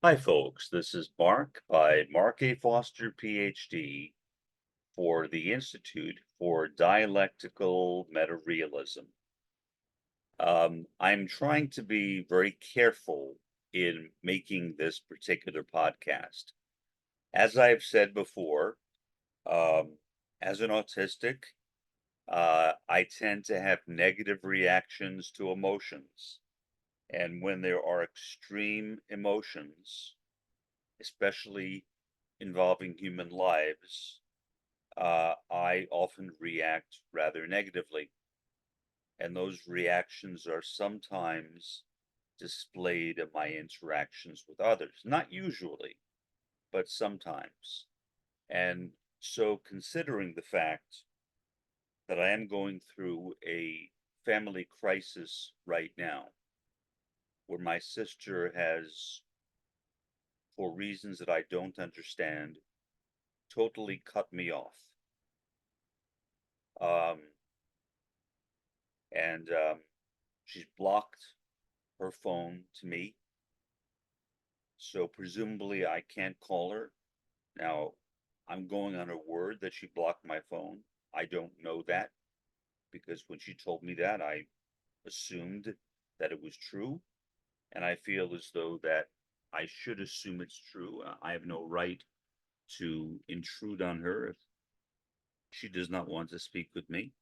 Hi, folks. This is Mark by Mark A. Foster, Ph.D. for the Institute for Dialectical Metarealism. I'm trying to be very careful in making this particular podcast. As I've said before, um, as an autistic, I tend to have negative reactions to emotions. And when there are extreme emotions, especially involving human lives, I often react rather negatively. And those reactions are sometimes displayed in my interactions with others. Not usually, but sometimes. And so, considering the fact that I am going through a family crisis right now, where my sister has, for reasons that I don't understand, totally cut me off. Um, and she's blocked her phone to me, so presumably I can't call her. Now, I'm going on her word that she blocked my phone. I don't know that because when she told me that, I assumed that it was true, and I feel as though that I should assume it's true. I have no right to intrude on her if she does not want to speak with me.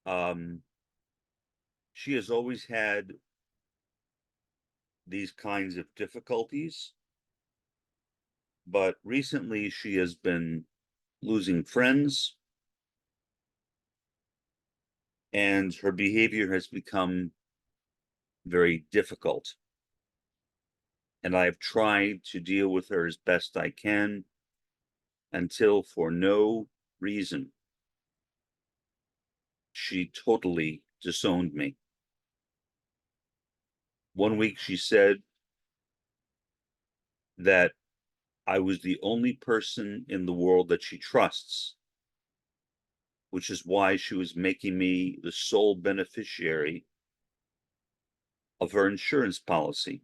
Um, she has always had these kinds of difficulties, but recently she has been losing friends, and her behavior has become very difficult. And I've tried to deal with her as best I can until, for no reason, she totally disowned me. One week she said that I was the only person in the world that she trusts, which is why she was making me the sole beneficiary of her insurance policy.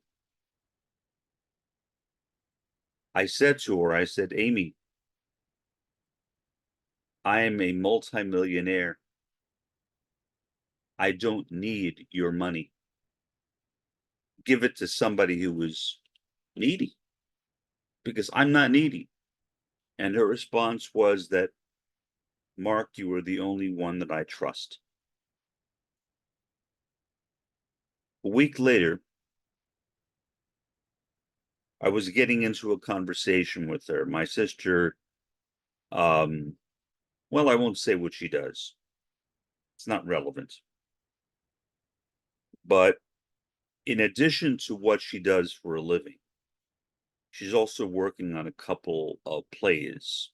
I said to her, I said, Amy, I am a multimillionaire. I don't need your money. Give it to somebody who is needy because I'm not needy. And her response was that, Mark, you are the only one that I trust. A week later, I was getting into a conversation with her. My sister, well, I won't say what she does. It's not relevant. But in addition to what she does for a living, she's also working on a couple of plays.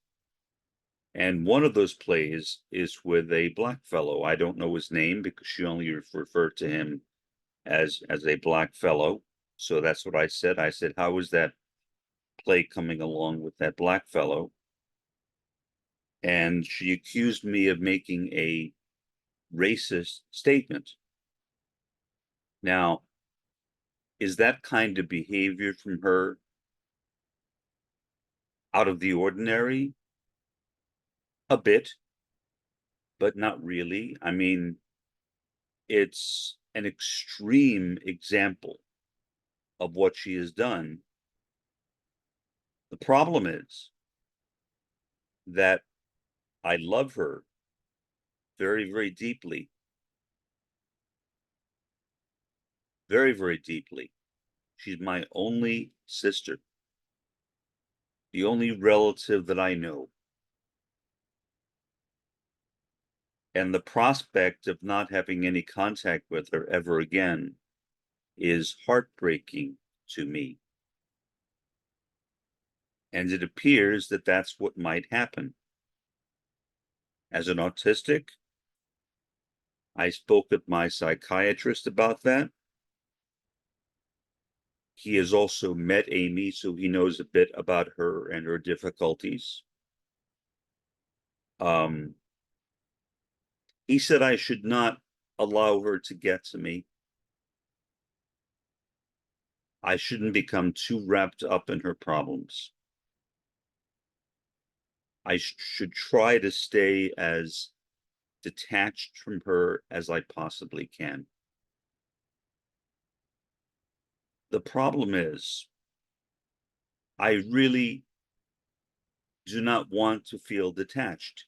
And one of those plays is with a black fellow. I don't know his name because she only referred to him as a black fellow. So that's what I said. I said, how is that play coming along with that black fellow? And she accused me of making a racist statement. Now, is that kind of behavior from her out of the ordinary? A bit, but not really. I mean, it's an extreme example of what she has done. The problem is that I love her very, very deeply, very, very deeply. She's my only sister, the only relative that I know. And the prospect of not having any contact with her ever again is heartbreaking to me. And it appears that that's what might happen. As an autistic, I spoke with my psychiatrist about that. He has also met Amy, so he knows a bit about her and her difficulties. He said I should not allow her to get to me. I shouldn't become too wrapped up in her problems. I should try to stay as detached from her as I possibly can. The problem is, I really do not want to feel detached.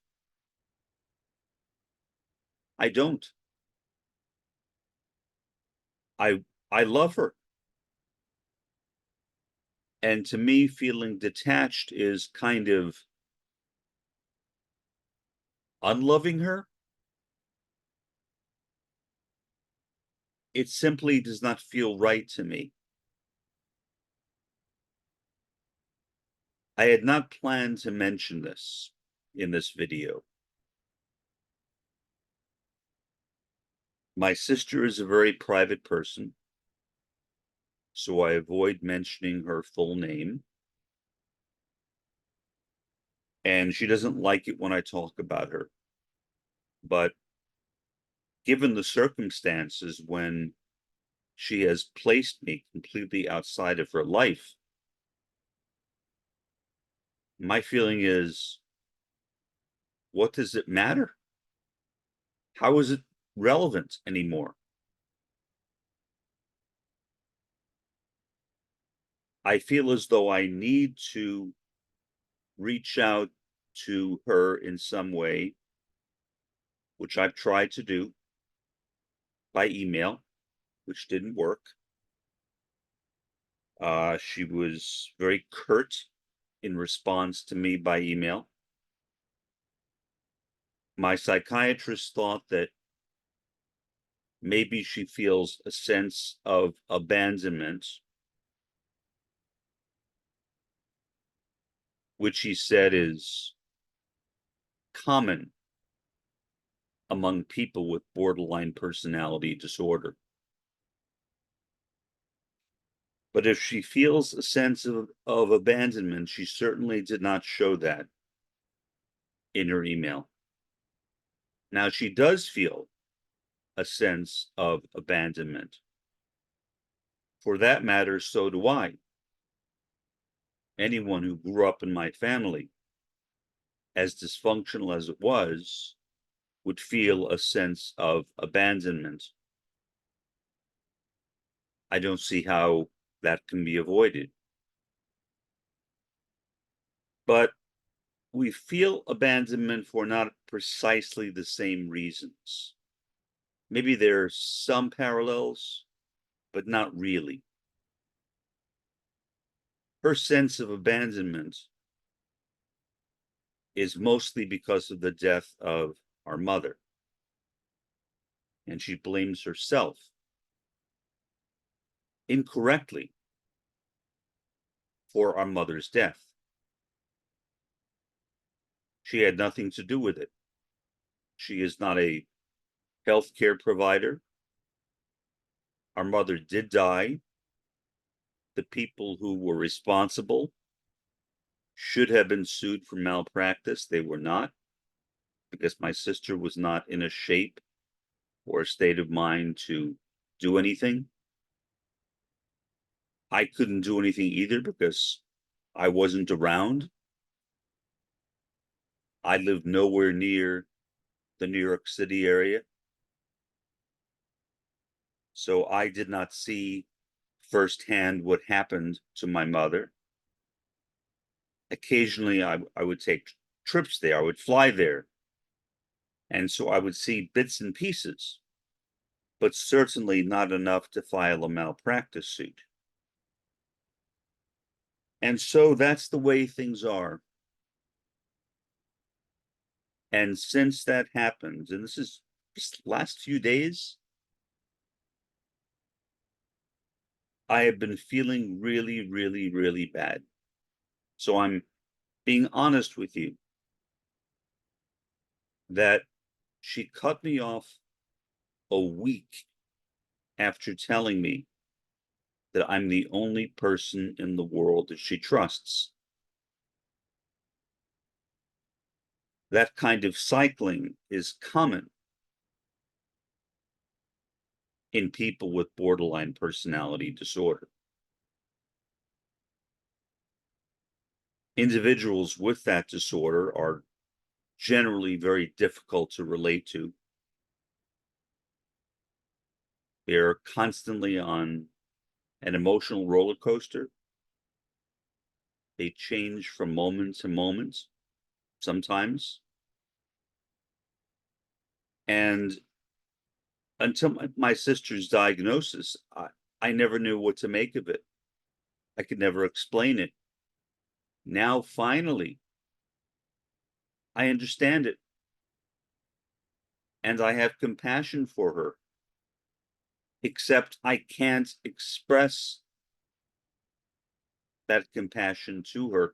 I don't. I love her. And to me, feeling detached is kind of unloving her. It simply does not feel right to me. I had not planned to mention this in this video. My sister is a very private person, so I avoid mentioning her full name. And she doesn't like it when I talk about her. But given the circumstances when she has placed me completely outside of her life, my feeling is, what does it matter? How is it relevant anymore? I feel as though I need to reach out to her in some way, which I've tried to do by email, which didn't work. She was very curt in response to me by email. My psychiatrist thought that maybe she feels a sense of abandonment, which he said is common among people with borderline personality disorder. But if she feels a sense of abandonment, she certainly did not show that in her email. Now, she does feel a sense of abandonment. For that matter, so do I. Anyone who grew up in my family, as dysfunctional as it was, would feel a sense of abandonment. I don't see how that can be avoided. But we feel abandonment for not precisely the same reasons. Maybe there are some parallels, but not really. Her sense of abandonment is mostly because of the death of our mother, and she blames herself incorrectly for our mother's death. She had nothing to do with it. She is not a healthcare provider. Our mother did die. The people who were responsible should have been sued for malpractice. They were not, because my sister was not in a shape or a state of mind to do anything. I couldn't do anything either because I wasn't around. I lived nowhere near the New York City area. So I did not see firsthand what happened to my mother. Occasionally, I would take trips there. I would fly there. And so I would see bits and pieces, but certainly not enough to file a malpractice suit. And so that's the way things are. And since that happened, and this is just last few days, I have been feeling really, really, really bad. So I'm being honest with you that she cut me off a week after telling me that I'm the only person in the world that she trusts. That kind of cycling is common in people with borderline personality disorder. individuals with that disorder are generally very difficult to relate to. They're constantly on an emotional roller coaster. They change from moment to moment, sometimes. And until my sister's diagnosis, I never knew what to make of it. I could never explain it. Now, finally, I understand it. And I have compassion for her. Except I can't express that compassion to her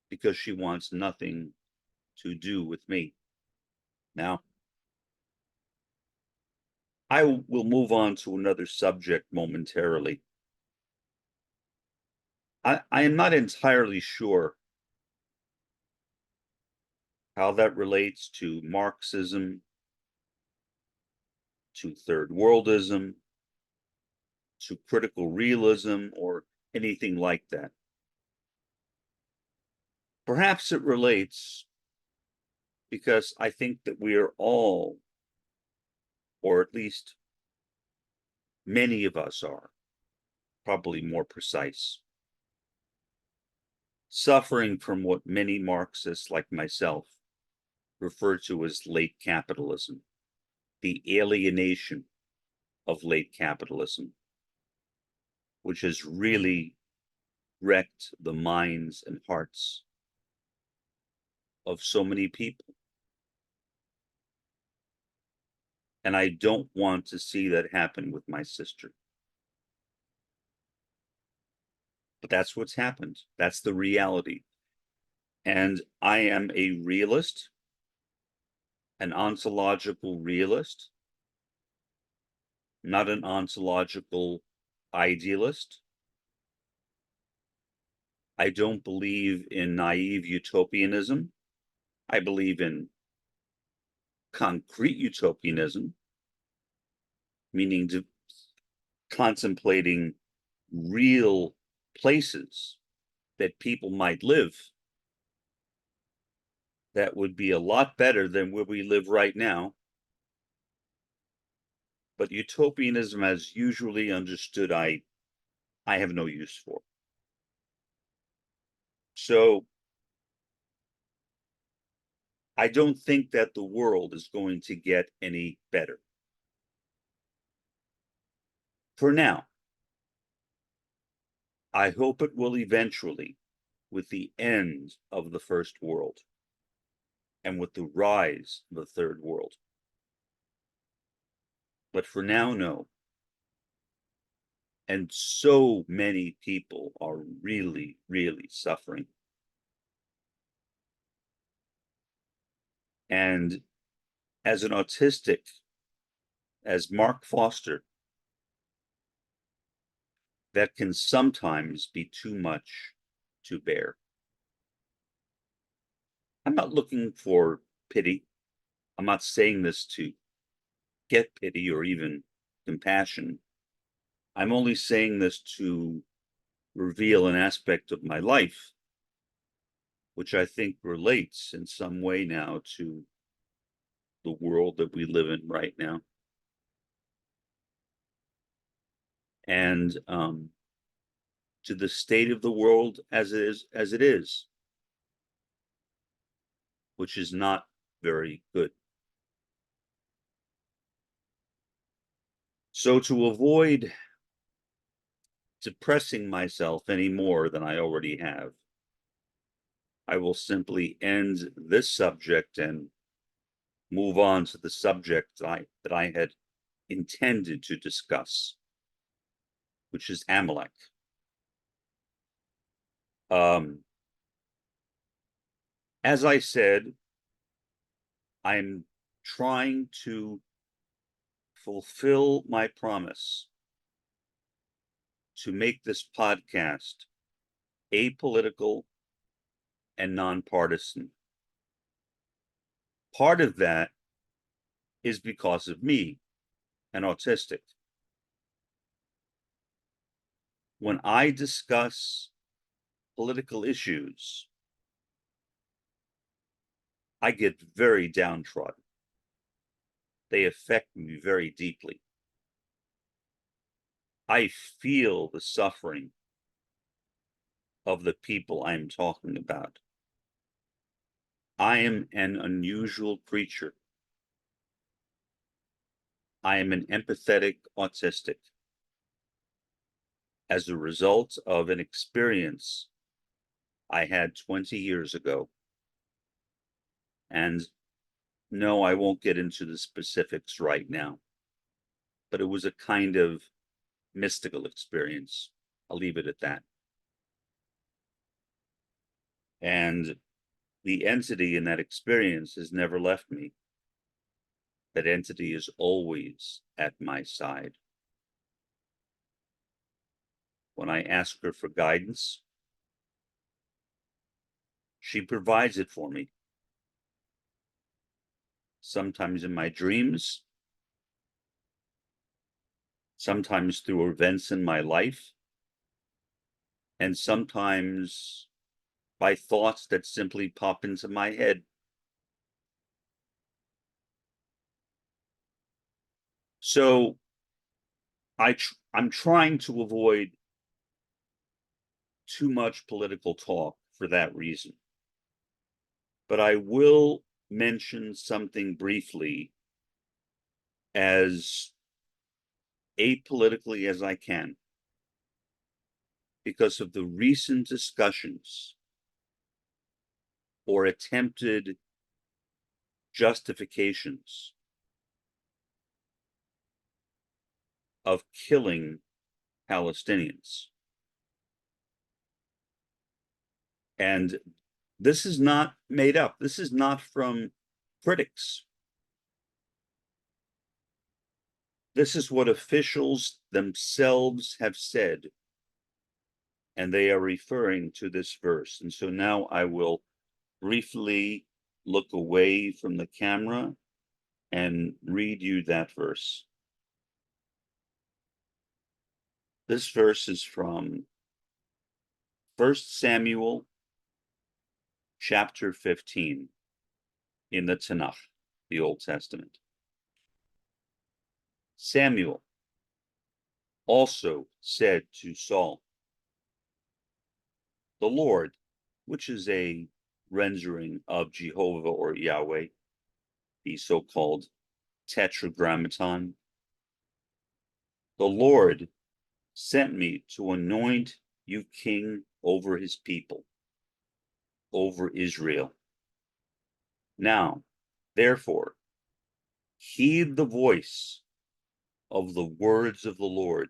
because she wants nothing to do with me. Now, I will move on to another subject momentarily. I am not entirely sure how that relates to Marxism, to third worldism, to critical realism, or anything like that. Perhaps it relates because I think that we are all, or at least many of us are, probably more precise, suffering from what many Marxists like myself refer to as late capitalism, the alienation of late capitalism, which has really wrecked the minds and hearts of so many people. And I don't want to see that happen with my sister. But that's what's happened. That's the reality. And I am a realist, an ontological realist, not an ontological idealist. I don't believe in naive utopianism. I believe in concrete utopianism, meaning contemplating real places that people might live that would be a lot better than where we live right now. But utopianism, as usually understood, I have no use for. So I don't think that the world is going to get any better. For now, I hope it will eventually, with the end of the first world and with the rise of the third world. But for now, no. And so many people are really, really suffering. And as an autistic, as Mark Foster, that can sometimes be too much to bear. I'm not looking for pity. I'm not saying this to get pity or even compassion. I'm only saying this to reveal an aspect of my life, which I think relates in some way now to the world that we live in right now. And to the state of the world as it is, which is not very good. So to avoid depressing myself any more than I already have, I will simply end this subject and move on to the subject that I had intended to discuss, which is Amalek. As I said, I'm trying to fulfill my promise to make this podcast apolitical and nonpartisan. Part of that is because of me, an autistic. When I discuss political issues, I get very downtrodden. They affect me very deeply. I feel the suffering of the people I'm talking about. I am an unusual creature. I am an empathetic autistic as a result of an experience I had 20 years ago. And no, I won't get into the specifics right now, but it was a kind of mystical experience. I'll leave it at that. And the entity in that experience has never left me. That entity is always at my side. When I ask her for guidance, she provides it for me. Sometimes in my dreams, sometimes through events in my life, and sometimes by thoughts that simply pop into my head. So I'm trying to avoid too much political talk for that reason. But I will mention something briefly as apolitically as I can because of the recent discussions or attempted justifications of killing Palestinians. And this is not made up. This is not from critics. This is what officials themselves have said, and they are referring to this verse. And so now I will briefly look away from the camera and read you that verse. This verse is from 1 Samuel chapter 15 in the Tanakh, the Old Testament. Samuel also said to Saul, the Lord, which is a rendering of Jehovah or Yahweh, the so-called tetragrammaton, the Lord sent me to anoint you king over his people, over Israel. Now, therefore, heed the voice of the words of the Lord.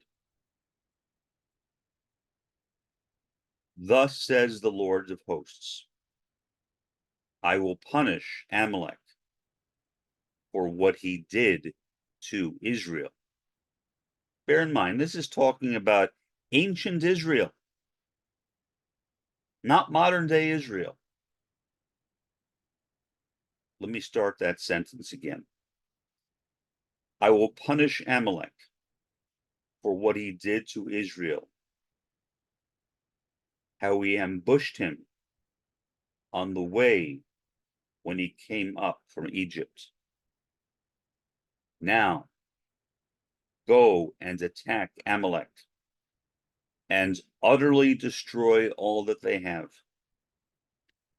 Thus says the Lord of hosts, I will punish Amalek for what he did to Israel. Bear in mind, this is talking about ancient Israel, not modern day Israel. Let me start that sentence again. I will punish Amalek for what he did to Israel, how he ambushed him on the way when he came up from Egypt. Now, go and attack Amalek and utterly destroy all that they have,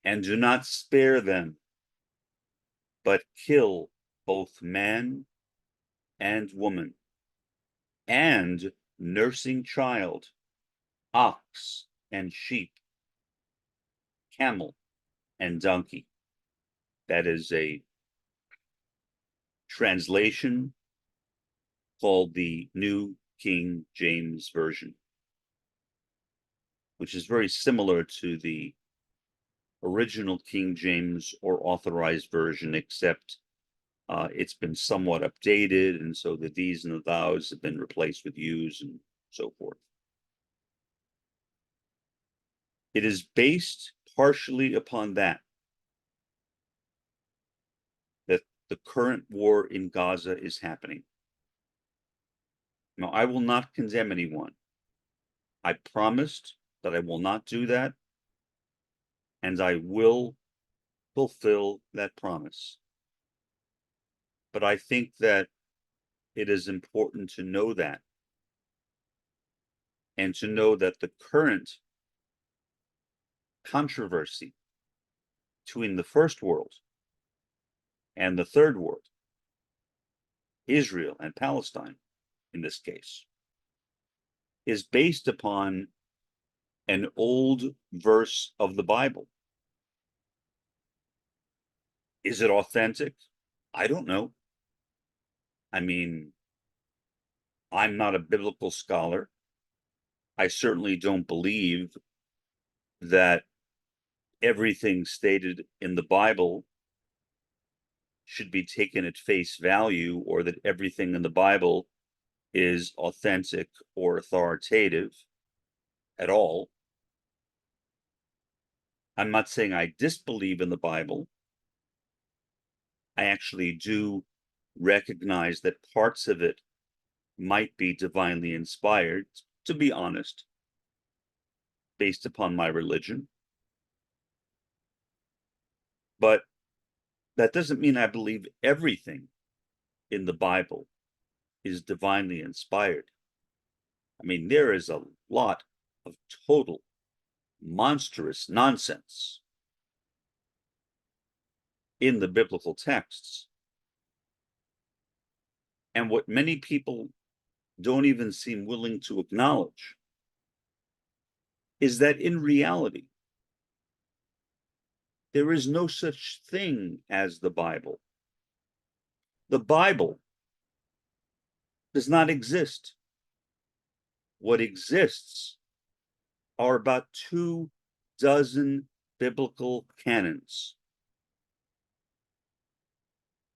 and do not spare them, but kill both man and woman, and nursing child, ox and sheep, camel and donkey. That is a translation called the New King James Version, which is very similar to the original King James or authorized version, except it's been somewhat updated, and so the these and the thous have been replaced with yous and so forth. It is based partially upon that the current war in Gaza is happening. Now, I will not condemn anyone. I promised that I will not do that. and I will fulfill that promise. But I think that it is important to know that, and to know that the current controversy between the first world and the third world, Israel and Palestine in this case, is based upon an old verse of the Bible. Is it authentic? I don't know. I mean, I'm not a biblical scholar. I certainly don't believe that everything stated in the Bible should be taken at face value, or that everything in the Bible is authentic or authoritative at all. I'm not saying I disbelieve in the Bible. I actually do recognize that parts of it might be divinely inspired, to be honest, based upon my religion. But that doesn't mean I believe everything in the Bible is divinely inspired. I mean, there is a lot of total monstrous nonsense in the biblical texts. And what many people don't even seem willing to acknowledge is that in reality, there is no such thing as the Bible. The Bible does not exist. What exists are about 24 biblical canons,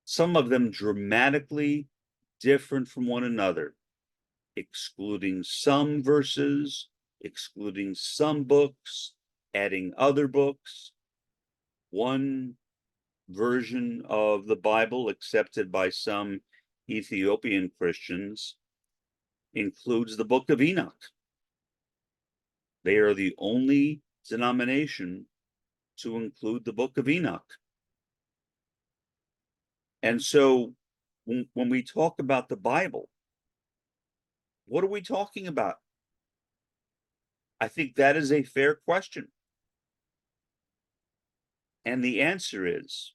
some of them dramatically different from one another, excluding some verses, excluding some books, adding other books. One version of the Bible accepted by some Ethiopian Christians includes the Book of Enoch. They are the only denomination to include the Book of Enoch. And so when we talk about the Bible, what are we talking about? I think that is a fair question. And the answer is,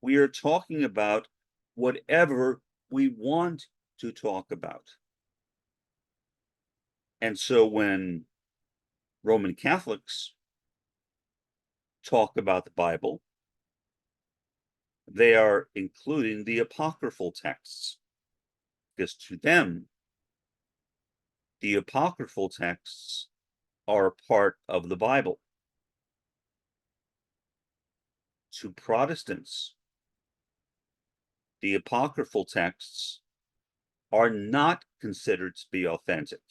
we are talking about whatever we want to talk about. And so when Roman Catholics talk about the Bible, they are including the apocryphal texts, because to them, the apocryphal texts are a part of the Bible. To Protestants, the apocryphal texts are not considered to be authentic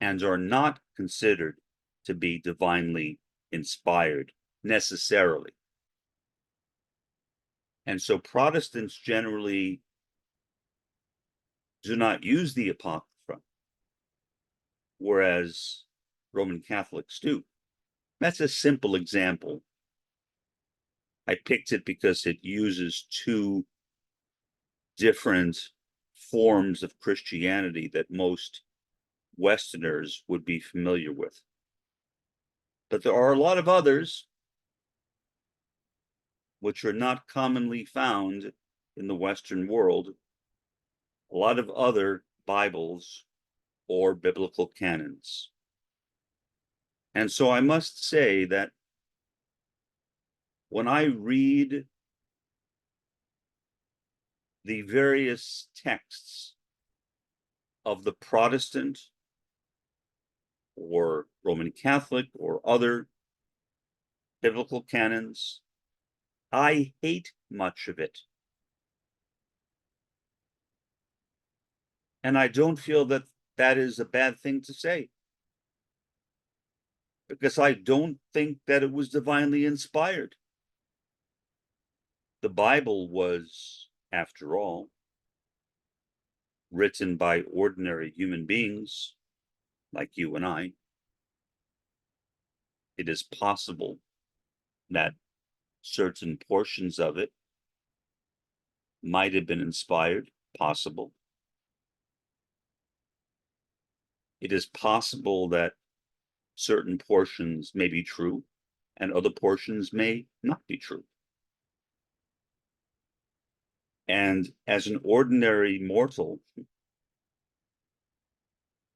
and are not considered to be divinely inspired necessarily. And so Protestants generally do not use the Apocrypha, whereas Roman Catholics do. That's a simple example. I picked it because it uses two different forms of Christianity that most Westerners would be familiar with. But there are a lot of others which are not commonly found in the Western world, a lot of other Bibles or biblical canons. And so I must say that when I read the various texts of the Protestant or Roman Catholic or other biblical canons, I hate much of it. And I don't feel that that is a bad thing to say, because I don't think that it was divinely inspired. The Bible was, after all, written by ordinary human beings like you and I. It is possible that certain portions of it might have been inspired, possible. It is possible that certain portions may be true and other portions may not be true. And as an ordinary mortal,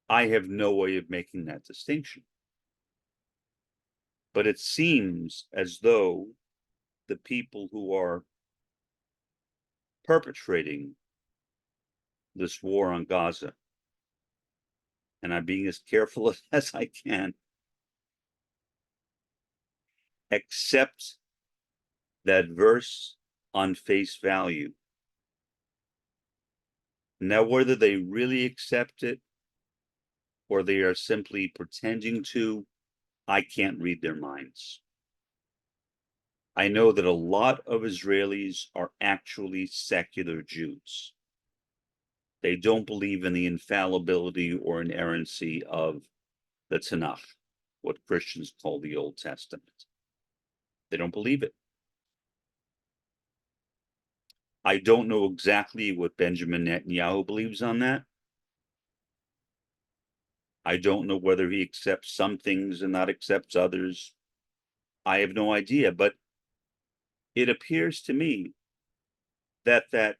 I have no way of making that distinction. But it seems as though the people who are perpetrating this war on Gaza, and I'm being as careful as I can, accept that verse on face value. Now, whether they really accept it or they are simply pretending to, I can't read their minds. I know that a lot of Israelis are actually secular Jews. They don't believe in the infallibility or inerrancy of the Tanakh, what Christians call the Old Testament. They don't believe it. I don't know exactly what Benjamin Netanyahu believes on that. I don't know whether he accepts some things and not accepts others. I have no idea, but it appears to me that that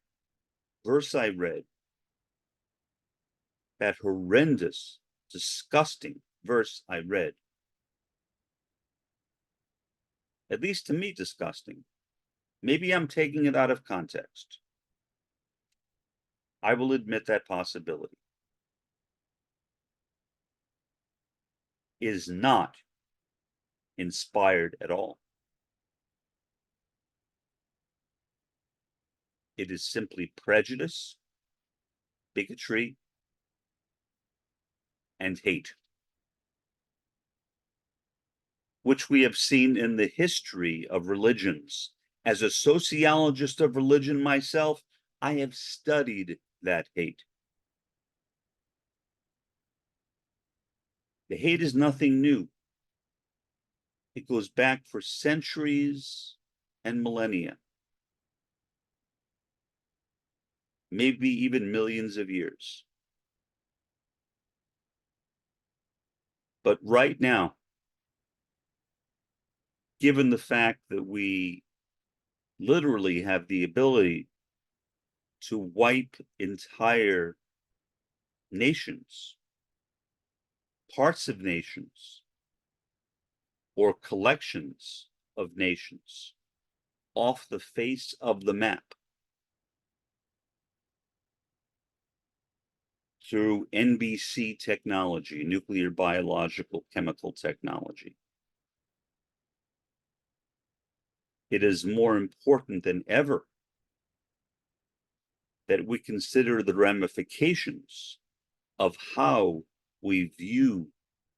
verse I read, that horrendous, disgusting verse I read, at least to me disgusting, maybe I'm taking it out of context. I will admit that possibility, is not inspired at all. It is simply prejudice, bigotry, and hate, which we have seen in the history of religions. As a sociologist of religion myself, I have studied that hate. The hate is nothing new. It goes back for centuries and millennia, maybe even millions of years. But right now, given the fact that we literally have the ability to wipe entire nations, parts of nations, or collections of nations off the face of the map through NBC technology, nuclear, biological, chemical technology. It is more important than ever that we consider the ramifications of how we view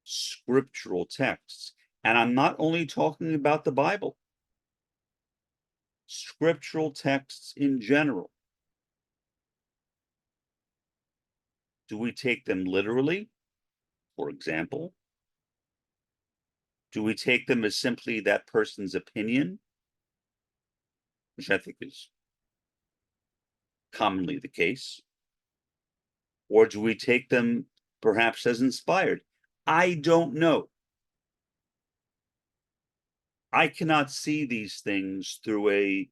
scriptural texts. And I'm not only talking about the Bible, scriptural texts in general. Do we take them literally, for example? Do we take them as simply that person's opinion, which I think is commonly the case? Or do we take them perhaps as inspired? I don't know. I cannot see these things through a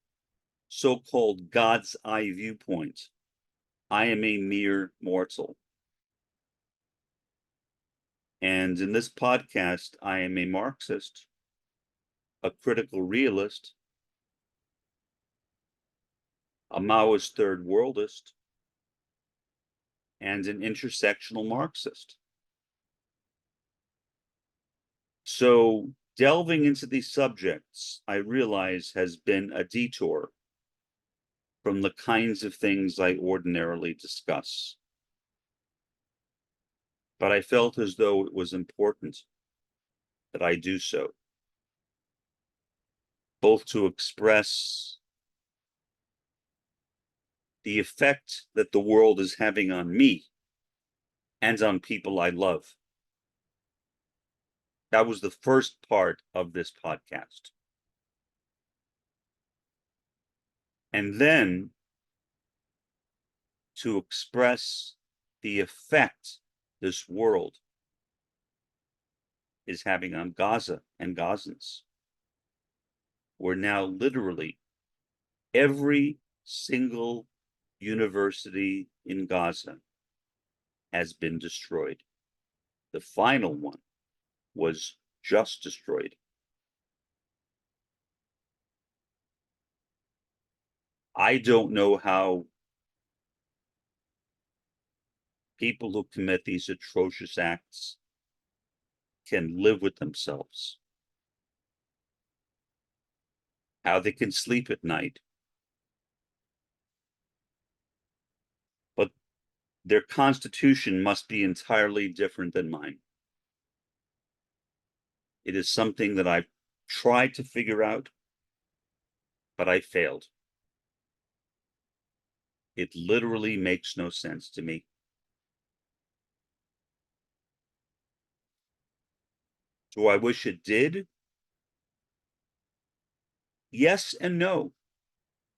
so-called God's eye viewpoint. I am a mere mortal. And in this podcast, I am a Marxist, a critical realist, a Maoist third worldist, and an intersectional Marxist. So delving into these subjects, I realize, has been a detour from the kinds of things I ordinarily discuss. But I felt as though it was important that I do so, both to express the effect that the world is having on me and on people I love. That was the first part of this podcast. And then to express the effect this world is having on Gaza and Gazans, where now literally every single university in Gaza has been destroyed. The final one was just destroyed. I don't know how people who commit these atrocious acts can live with themselves, how they can sleep at night. But their constitution must be entirely different than mine. It is something that I've tried to figure out, but I failed. It literally makes no sense to me. Do I wish it did? Yes and no.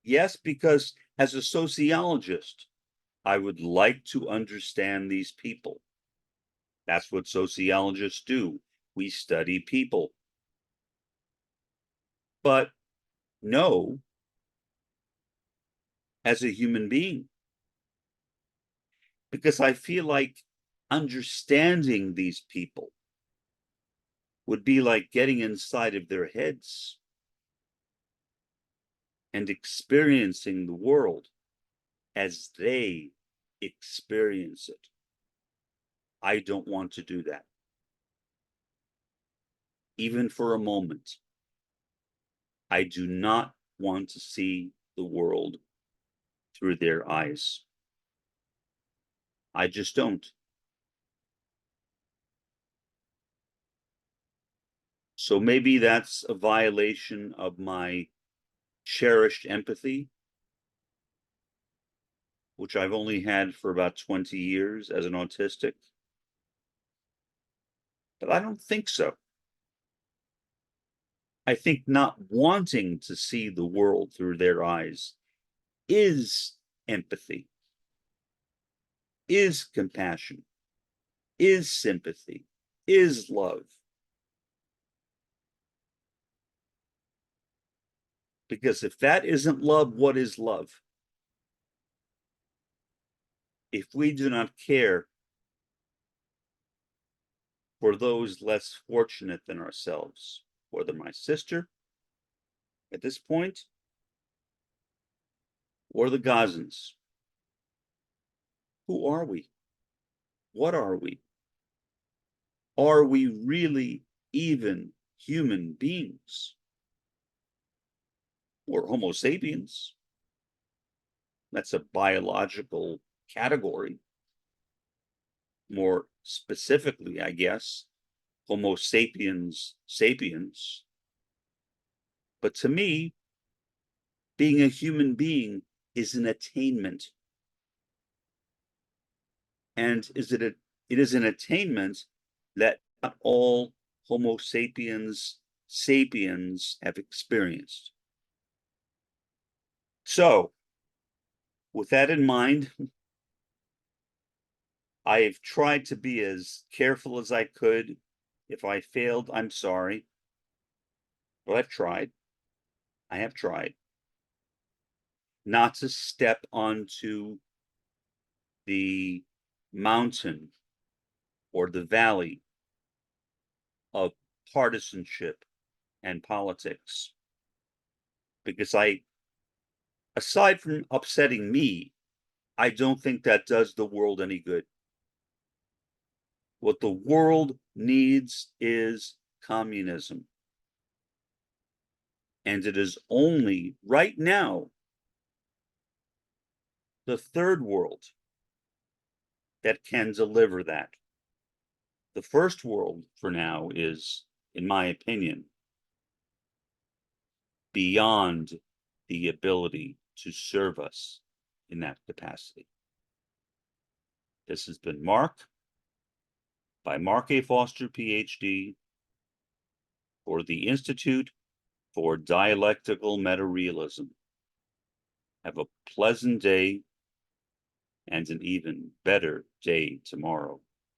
Yes, because as a sociologist, I would like to understand these people. That's what sociologists do. We study people. But no, as a human being, because I feel like understanding these people would be like getting inside of their heads and experiencing the world as they experience it. I don't want to do that, even for a moment. I do not want to see the world through their eyes. I just don't. So maybe that's a violation of my cherished empathy, which I've only had for about 20 years as an autistic. But I don't think so. I think not wanting to see the world through their eyes is empathy, is compassion, is sympathy, is love. Because if that isn't love, what is love? If we do not care for those less fortunate than ourselves, whether my sister at this point or the Gazans, who are we? What are we? Are we really even human beings? Or Homo sapiens? That's a biological category. More specifically, I guess, Homo sapiens sapiens. But to me, being a human being is an attainment. And it is an attainment that not all Homo sapiens sapiens have experienced. So, with that in mind, I've tried to be as careful as I could. If I failed, I'm sorry. But I've tried. I have tried not to step onto the mountain or the valley of partisanship and politics. Because aside from upsetting me, I don't think that does the world any good. What the world needs is communism. And it is only right now the third world that can deliver that. The first world for now is, in my opinion, beyond the ability to serve us in that capacity. This has been Mark by Mark A. Foster, Ph.D., for the Institute for Dialectical Meta-Realism. Have a pleasant day and an even better day tomorrow.